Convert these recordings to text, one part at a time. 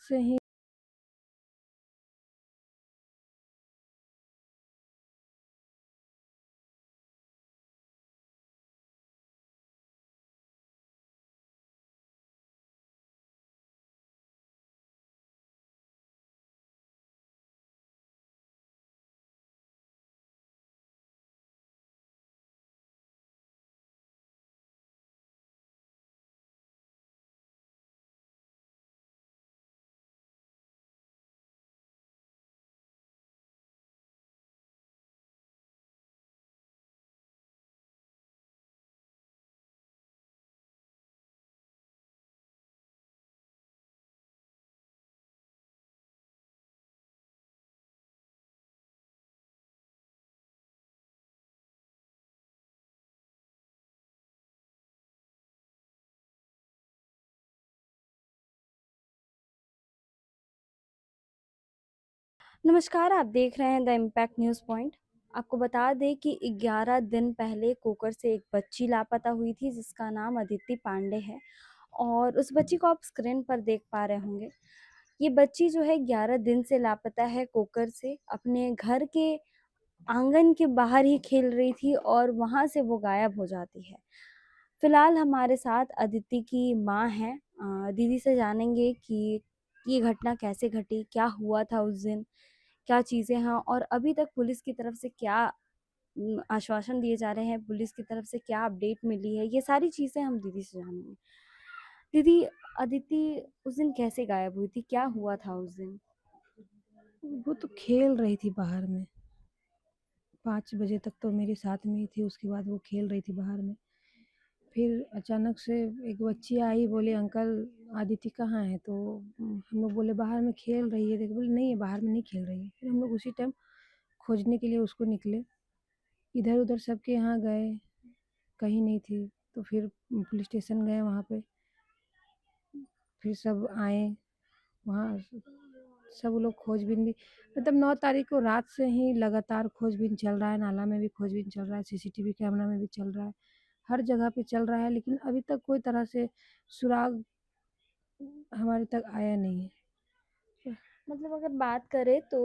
से ही नमस्कार, आप देख रहे हैं द इम्पैक्ट न्यूज़ पॉइंट। आपको बता दें कि 11 दिन पहले कोकर से एक बच्ची लापता हुई थी जिसका नाम अदिति पांडे है और उस बच्ची को आप स्क्रीन पर देख पा रहे होंगे। ये बच्ची जो है 11 दिन से लापता है। कोकर से अपने घर के आंगन के बाहर ही खेल रही थी और वहां से वो गायब हो जाती है। फिलहाल हमारे साथ अदिति की माँ है। दीदी से जानेंगे कि ये घटना कैसे घटी, क्या हुआ था उस दिन, क्या चीज़ें हैं और अभी तक पुलिस की तरफ से क्या आश्वासन दिए जा रहे हैं, पुलिस की तरफ से क्या अपडेट मिली है, ये सारी चीज़ें हम दीदी से जानेंगे। दीदी, अदिति उस दिन कैसे गायब हुई थी, क्या हुआ था उस दिन? वो तो खेल रही थी बाहर में। 5 बजे तक तो मेरे साथ में ही थी, उसके बाद वो खेल रही थी बाहर में। फिर अचानक से एक बच्ची आई, बोले अंकल आदिति कहाँ है? तो हम लोग बोले बाहर में खेल रही है। देखो बोले नहीं है, बाहर में नहीं खेल रही है। फिर हम लोग उसी टाइम खोजने के लिए उसको निकले, इधर-उधर सबके यहाँ गए, कहीं नहीं थी। तो फिर पुलिस स्टेशन गए वहाँ पे, फिर सब आए वहाँ, सब लोग खोजबीन भी मतलब 9 तारीख को रात से ही लगातार खोजबीन चल रहा है। नाला में भी खोजबीन चल रहा है, सीसीटीवी कैमरा में भी चल रहा है, हर जगह पे चल रहा है, लेकिन अभी तक कोई तरह से सुराग हमारे तक आया नहीं है। मतलब अगर बात करें तो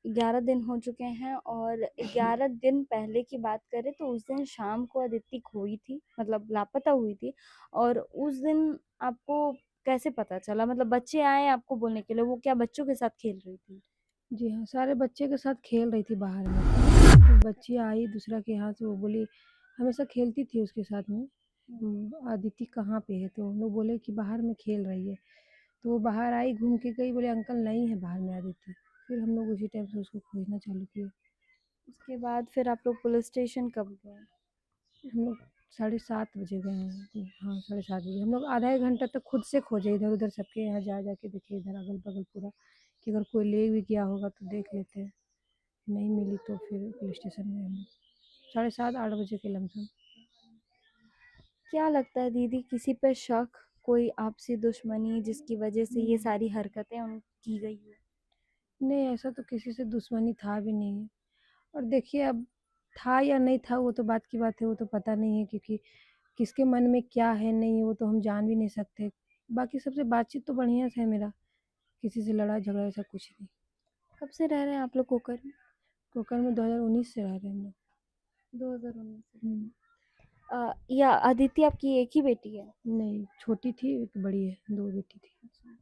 11 दिन हो चुके हैं और 11 दिन पहले की बात करें तो उस दिन शाम को अदिति खोई थी, मतलब लापता हुई थी। और उस दिन आपको कैसे पता चला? मतलब बच्चे आए आपको बोलने के लिए, वो क्या बच्चों के साथ खेल रही थी? जी हाँ, सारे बच्चे के साथ खेल रही थी बाहर में। तो बच्ची आई दूसरा के यहाँ से, वो बोली हमेशा खेलती थी उसके साथ में, आदिति कहाँ पे है? तो हम लोग बोले कि बाहर में खेल रही है। तो वो बाहर आई, घूम के गई, बोले अंकल नहीं है बाहर में आदित्य। फिर हम लोग उसी टाइम से उसको खोजना चालू किए। उसके बाद फिर आप लोग पुलिस स्टेशन कब गए? हम लोग 7:30 बजे गए हैं। हाँ, 7:30 बजे हम लोग आधा 1 घंटा तक खुद से खोजे, इधर उधर सबके यहाँ जा जा के देखे, इधर अगल बगल पूरा, कि अगर कोई ले भी गया होगा तो देख लेते हैं। नहीं मिली तो फिर पुलिस स्टेशन गए हम लोग 7:30-8 बजे के लमसम। क्या लगता है दीदी, किसी पे शक, कोई आपसी दुश्मनी जिसकी वजह से ये सारी हरकतें उन की गई है? नहीं, ऐसा तो किसी से दुश्मनी था भी नहीं। और देखिए अब था या नहीं था वो तो बात की बात है, वो तो पता नहीं है, क्योंकि किसके मन में क्या है नहीं है वो तो हम जान भी नहीं सकते। बाकी सबसे बातचीत तो बढ़िया से है मेरा, किसी से लड़ाई झगड़ा ऐसा कुछ नहीं। कब से रह रहे हैं आप लोग कोकर में? कोकर में 2019 से रह रहे हैं हम लोग। 2019 से। हुँ। या अदिति आपकी एक ही बेटी है? नहीं, छोटी थी, एक बड़ी है, 2 बेटी थी। अच्छा।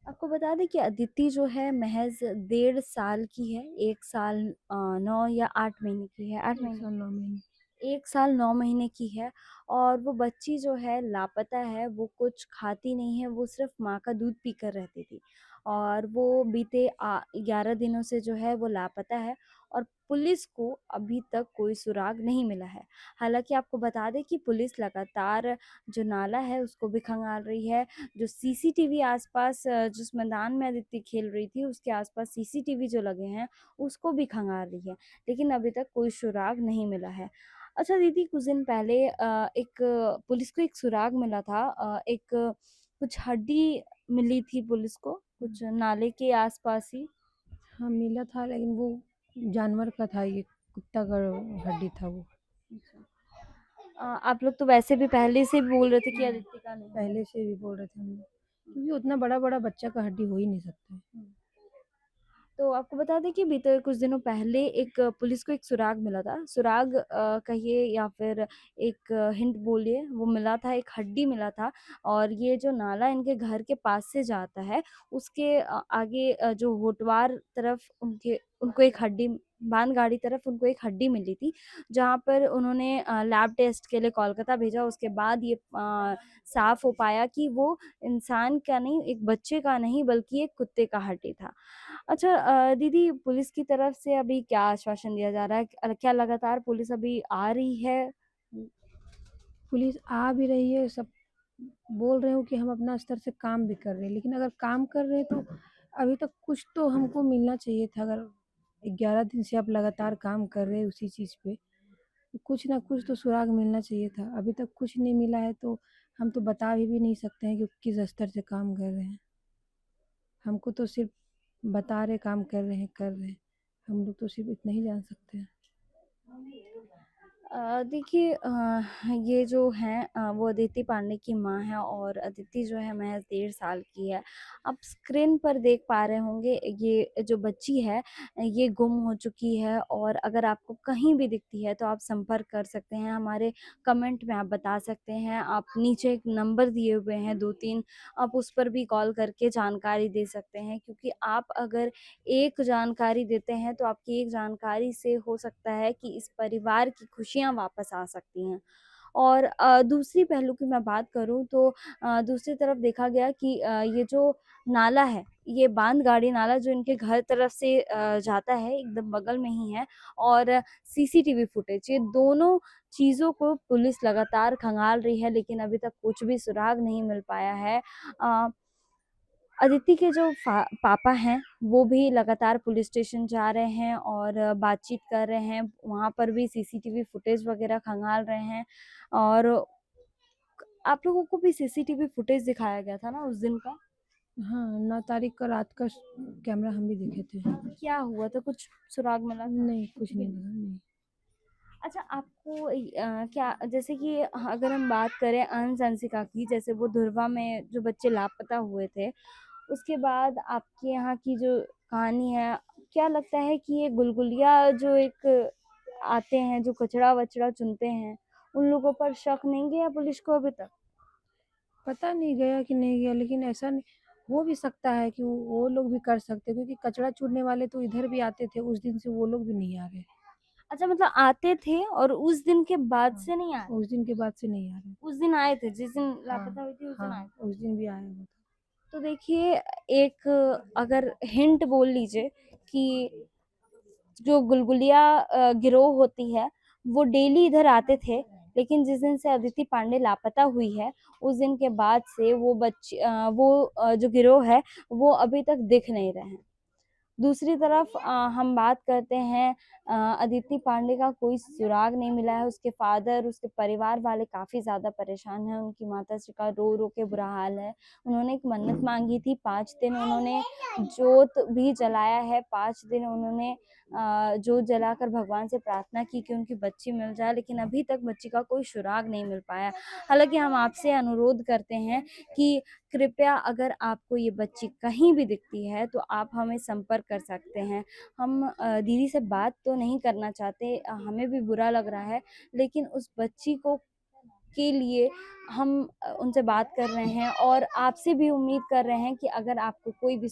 आपको बता दें कि अदिति जो है महज 1.5 साल की है। 1 साल 9 या 8 महीने की है, 8 1 महीने साल 9 महीने। 1 साल 9 महीने की है। और वो बच्ची जो है लापता है, वो कुछ खाती नहीं है, वो सिर्फ माँ का दूध पीकर रहती थी। और वो बीते 11 दिनों से जो है वो लापता है और पुलिस को अभी तक कोई सुराग नहीं मिला है। हालांकि आपको बता दें कि पुलिस लगातार जो नाला है उसको भी खंगाल रही है। जो सीसीटीवी आसपास जिस मैदान में अदिति खेल रही थी उसके आसपास सीसीटीवी जो लगे हैं उसको भी खंगाल रही है, लेकिन अभी तक कोई सुराग नहीं मिला है। अच्छा दीदी, कुछ दिन पहले एक पुलिस को एक सुराग मिला था। एक कुछ हड्डी मिली थी पुलिस को, कुछ नाले के आसपास ही। हाँ, मिला था लेकिन वो जानवर का था, ये कुत्ता का हड्डी था वो। अच्छा। आप लोग तो वैसे भी पहले से भी बोल रहे थे कि अदिति का नहीं है। पहले से भी बोल रहे थे हम लोग। क्योंकि उतना बड़ा-बड़ा बच्चा का हड्डी हो ही नहीं सकता है। तो आपको बता दें कि बीते कुछ दिनों पहले एक पुलिस को एक सुराग मिला था। सुराग कहिए या फिर एक हिंट बोलिए, वो मिला था, एक हड्डी मिला था और ये जो नाला इनके घर के पास से जाता है, उसके आगे जो होटवार तरफ उनको एक हड्डी, बांधगाड़ी तरफ उनको एक हड्डी मिली थी, जहाँ पर उन्होंने लैब टेस्ट के लिए कोलकाता भेजा। उसके बाद ये साफ़ हो पाया कि वो इंसान का नहीं, एक बच्चे का नहीं बल्कि एक कुत्ते का हड्डी था। अच्छा दीदी, पुलिस की तरफ से अभी क्या आश्वासन दिया जा रहा है? क्या लगातार पुलिस अभी आ रही है? पुलिस आ भी रही है, सब बोल रहे हो कि हम अपना स्तर से काम भी कर रहे हैं, लेकिन अगर काम कर रहे हैं तो अभी तक कुछ तो हमको मिलना चाहिए था। अगर 11 दिन से आप लगातार काम कर रहे हैं उसी चीज़ पे, तो कुछ ना कुछ तो सुराग मिलना चाहिए था। अभी तक कुछ नहीं मिला है तो हम तो बता भी नहीं सकते हैं कि किस स्तर से काम कर रहे हैं। हमको तो सिर्फ बता रहे काम कर रहे हैं, कर रहे हैं। हम लोग तो सिर्फ इतना ही जान सकते हैं। देखिए ये जो हैं वो अदिति पांडे की माँ है और अदिति जो है महज़ 1.5 साल की है। आप स्क्रीन पर देख पा रहे होंगे, ये जो बच्ची है ये गुम हो चुकी है और अगर आपको कहीं भी दिखती है तो आप संपर्क कर सकते हैं, हमारे कमेंट में आप बता सकते हैं। आप नीचे एक नंबर दिए हुए हैं 2-3, आप उस पर भी कॉल करके जानकारी दे सकते हैं, क्योंकि आप अगर एक जानकारी देते हैं तो आपकी एक जानकारी से हो सकता है कि इस परिवार की खुशियाँ वापस आ सकती हैं। और दूसरी पहलू की मैं बात करूँ तो दूसरी तरफ देखा गया कि ये जो नाला है, ये बांधगाड़ी नाला जो इनके घर तरफ से जाता है, एकदम बगल में ही है और सीसीटीवी फुटेज, ये दोनों चीज़ों को पुलिस लगातार खंगाल रही है, लेकिन अभी तक कुछ भी सुराग नहीं मिल पाया है। अ, अदिति के जो पापा हैं, वो भी लगातार पुलिस स्टेशन जा रहे हैं और बातचीत कर रहे हैं। वहाँ पर भी सीसीटीवी फुटेज वगैरह खंगाल रहे हैं और आप लोगों को भी सीसीटीवी फुटेज दिखाया गया था ना उस दिन का? हाँ, 9 तारीख का रात का कैमरा हम भी देखे थे। क्या हुआ था? कुछ सुराग मिला था? नहीं, कुछ नहीं लगा, नहीं। अच्छा, आपको क्या, जैसे कि अगर हम बात करें अंश-अंशिका की, जैसे वो धुरवा में जो बच्चे लापता हुए थे, उसके बाद आपके यहाँ की जो कहानी है, क्या लगता है कि ये गुलगुलिया जो एक आते हैं, जो कचरा-वचरा चुनते हैं, उन लोगों पर शक नहीं गया पुलिस को अभी तक? पता नहीं गया कि नहीं गया, लेकिन ऐसा नहीं हो भी सकता है कि वो लोग भी कर सकते हैं, क्योंकि कचरा चुनने वाले तो इधर भी आते थे, उस दिन से वो लोग भी नहीं आ रहे। अच्छा, मतलब आते थे और उस दिन के बाद हाँ, से नहीं आ रहे? उस दिन के बाद से नहीं आ रहे। उस दिन आए थे, जिस दिन हाँ, लापता हुई थी उस दिन आए हाँ, थे? उस दिन भी आया हुआ था। तो देखिए, एक अगर हिंट बोल लीजिए कि जो गुलगुलिया गिरोह होती है, वो डेली इधर आते थे, लेकिन जिस दिन से अदिति पांडे लापता हुई है, उस दिन के बाद से वो जो गिरोह है, वो अभी तक दिख नहीं रहे हैं। दूसरी तरफ हम बात करते हैं, अदिति पांडे का कोई सुराग नहीं मिला है, उसके फादर, उसके परिवार वाले काफ़ी ज़्यादा परेशान हैं, उनकी माताजी का रो-रो के बुरा हाल है। उन्होंने एक मन्नत माँगी थी, 5 दिन उन्होंने जोत भी जलाया है, 5 दिन उन्होंने जोत जलाकर भगवान से प्रार्थना की कि उनकी बच्ची मिल जाए, लेकिन अभी तक बच्ची का कोई सुराग नहीं मिल पाया। हालाँकि हम आपसे अनुरोध करते हैं कि कृपया अगर आपको ये बच्ची कहीं भी दिखती है तो आप हमें संपर्क कर सकते हैं। हम दीदी से बात तो नहीं करना चाहते, हमें भी बुरा लग रहा है, लेकिन उस बच्ची को के लिए हम उनसे बात कर रहे हैं और आपसे भी उम्मीद कर रहे हैं कि अगर आपको कोई भी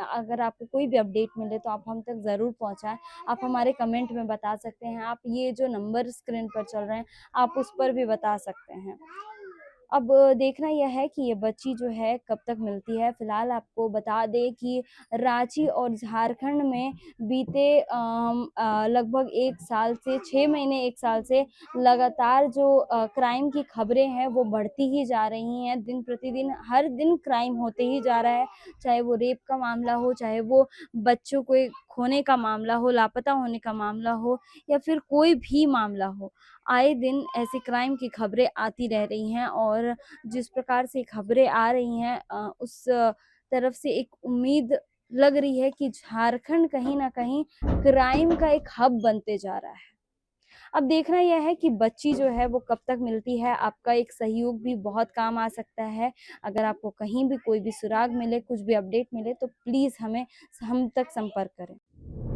अगर आपको कोई भी अपडेट मिले तो आप हम तक ज़रूर पहुँचाएँ। आप हमारे कमेंट में बता सकते हैं, आप ये जो नंबर स्क्रीन पर चल रहे हैं, आप उस पर भी बता सकते हैं। अब देखना यह है कि ये बच्ची जो है कब तक मिलती है। फ़िलहाल आपको बता दें कि रांची और झारखंड में बीते लगभग 1 साल से 6 महीने, 1 साल से लगातार जो क्राइम की खबरें हैं वो बढ़ती ही जा रही हैं। दिन प्रतिदिन हर दिन क्राइम होते ही जा रहा है, चाहे वो रेप का मामला हो, चाहे वो बच्चों को खोने का मामला हो, लापता होने का मामला हो या फिर कोई भी मामला हो। आए दिन ऐसी क्राइम की खबरें आती रह रही हैं और जिस प्रकार से खबरें आ रही हैं उस तरफ से एक उम्मीद लग रही है कि झारखंड कहीं न कहीं क्राइम का एक हब बनते जा रहा है। अब देखना यह है कि बच्ची जो है वो कब तक मिलती है। आपका एक सहयोग भी बहुत काम आ सकता है। अगर आपको कहीं भी कोई भी सुराग मिले, कुछ भी अपडेट मिले तो प्लीज़ हम तक संपर्क करें।